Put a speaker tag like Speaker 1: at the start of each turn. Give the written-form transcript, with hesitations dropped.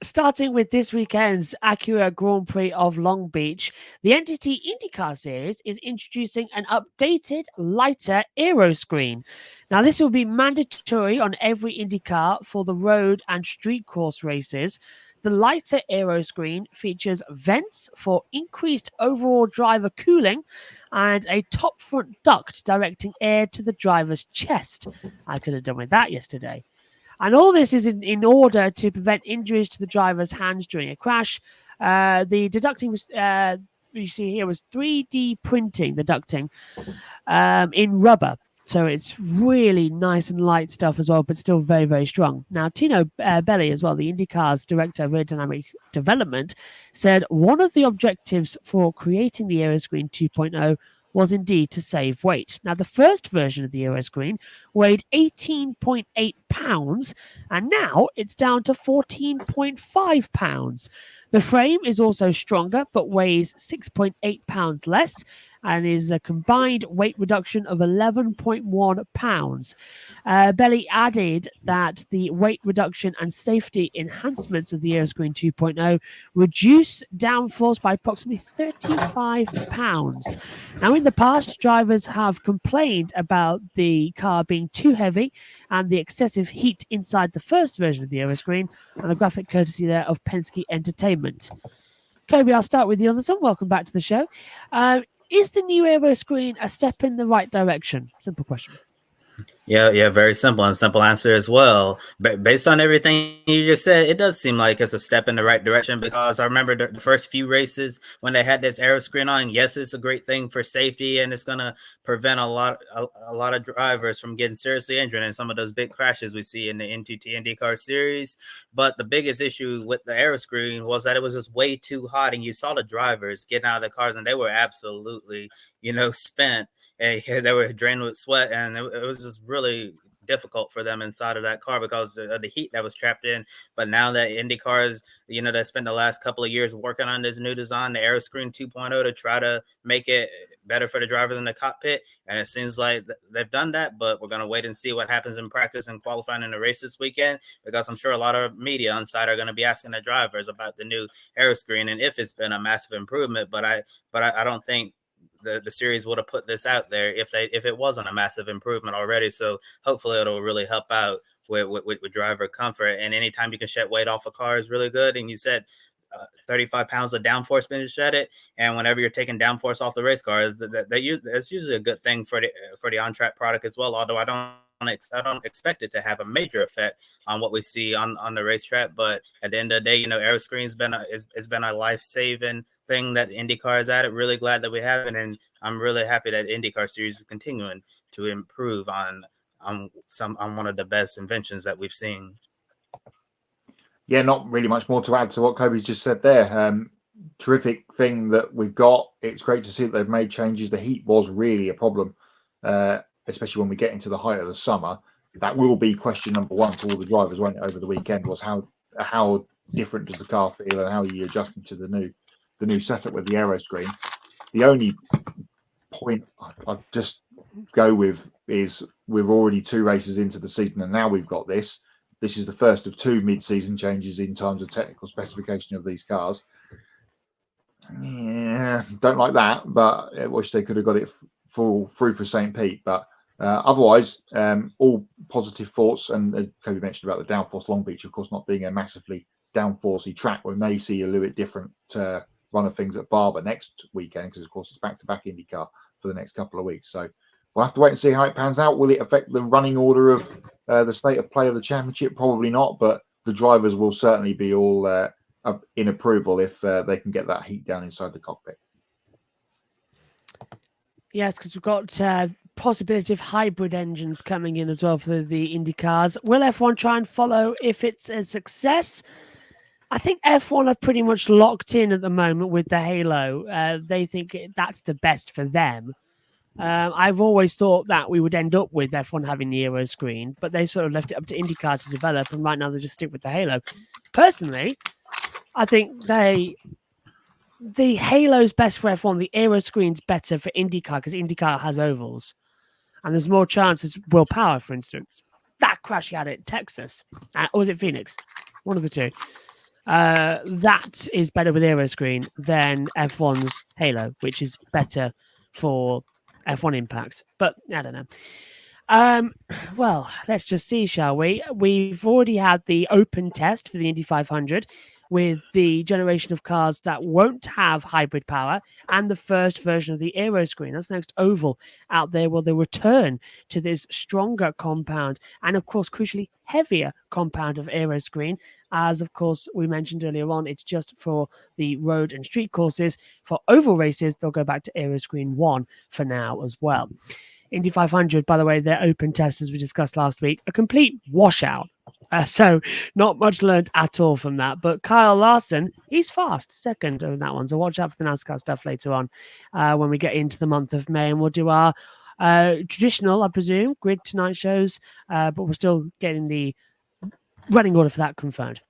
Speaker 1: Starting with this weekend's Acura Grand Prix of Long Beach, the entity IndyCar Series is introducing an updated, lighter aeroscreen. Now, this will be mandatory on every IndyCar for the road and street course races. The lighter aeroscreen features vents for increased overall driver cooling and a top front duct directing air to the driver's chest. I could have done with that yesterday. And all this is in order to prevent injuries to the driver's hands during a crash. The deducting was, you see here, was 3D printing the ducting in rubber. So it's really nice and light stuff as well, but still very, very strong. Now, Tino Belli as well, the IndyCar's director of aerodynamic development, said one of the objectives for creating the Aeroscreen 2.0 was indeed to save weight. Now, the first version of the Aeroscreen weighed 18.8 pounds, and now it's down to 14.5 pounds. The frame is also stronger, but weighs 6.8 pounds less, and is a combined weight reduction of 11.1 pounds. Belli added that the weight reduction and safety enhancements of the Aeroscreen 2.0 reduce downforce by approximately 35 pounds. Now, in the past, drivers have complained about the car being too heavy and the excessive heat inside the first version of the Aeroscreen, and a graphic courtesy there of Penske Entertainment. Kobe, I'll start with you on this one. Welcome back to the show. Is the new Aeroscreen a step in the right direction? Simple question.
Speaker 2: Yeah, very simple and simple answer as well. But based on everything you just said, it does seem like it's a step in the right direction, because I remember the first few races when they had this aeroscreen on. Yes, it's a great thing for safety, and it's going to prevent a lot of drivers from getting seriously injured in some of those big crashes we see in the NTT IndyCar series. But the biggest issue with the aeroscreen was that it was just way too hot, and you saw the drivers getting out of the cars, and they were absolutely, spent. And they were drained with sweat, and it was just really difficult for them inside of that car because of the heat that was trapped in. But now that IndyCar's, they spent the last couple of years working on this new design, the Aeroscreen 2.0, to try to make it better for the drivers in the cockpit. And it seems like they've done that, but we're going to wait and see what happens in practice and qualifying in the race this weekend, because I'm sure a lot of media on site are going to be asking the drivers about the new Aeroscreen and if it's been a massive improvement. But I don't think the series would have put this out there if it wasn't a massive improvement already. So hopefully it'll really help out with driver comfort. And anytime you can shed weight off a car is really good. And you said 35 pounds of downforce being shedded, and whenever you're taking downforce off the race car, that's usually a good thing for the on-track product as well. Although I don't expect it to have a major effect on what we see on the racetrack. But at the end of the day, Aeroscreen's been a life-saving thing that IndyCar has added. Really glad that we have it, and I'm really happy that IndyCar series is continuing to improve on one of the best inventions that we've seen.
Speaker 3: Yeah, not really much more to add to what Kobe's just said there. Terrific thing that we've got. It's great to see that they've made changes. The heat was really a problem, especially when we get into the height of the summer. That will be question number one for all the drivers, won't it, over the weekend, was how different does the car feel and how are you adjusting to the new setup with the Aeroscreen. The only point I'd just go with is we're already 2 races into the season, and now we've got this. This is the first of 2 mid-season changes in terms of technical specification of these cars. Yeah, don't like that, but I wish they could have got it through for St. Pete. But otherwise, all positive thoughts. And as Kobe mentioned about the downforce Long Beach, of course, not being a massively downforcey track, we may see a little bit different run of things at Barber next weekend, because of course it's back-to-back IndyCar for the next couple of weeks. So we'll have to wait and see how it pans out. Will it affect the running order of the state of play of the championship? Probably not, but the drivers will certainly be all in approval if they can get that heat down inside the cockpit.
Speaker 1: Yes, because we've got possibility of hybrid engines coming in as well for the IndyCars. Will F1 try and follow if it's a success? I think F1 are pretty much locked in at the moment with the Halo. They think that's the best for them. I've always thought that we would end up with F1 having the Aeroscreen, but they sort of left it up to IndyCar to develop, and right now they just stick with the Halo. Personally, I think the Halo's best for F1, the Aeroscreen's better for IndyCar, because IndyCar has ovals, and there's more chances. Will Power, for instance, that crash he had at Texas, or was it Phoenix? One of the two. that is better with aeroscreen than F1's Halo, which is better for F1 impacts. But I don't know. Well, let's just see, shall we? We've already had the open test for the Indy 500 with the generation of cars that won't have hybrid power and the first version of the aeroscreen. That's the next oval out there. Will they return to this stronger compound and, of course, crucially heavier compound of aeroscreen? As, of course, we mentioned earlier on, it's just for the road and street courses. For oval races, they'll go back to aeroscreen 1 for now as well. Indy 500, by the way, their open test, as we discussed last week, a complete washout. So not much learned at all from that. But Kyle Larson, he's fast, second on that one. So watch out for the NASCAR stuff later on when we get into the month of May. And we'll do our traditional, I presume, Grid Tonight shows. But we're still getting the running order for that confirmed.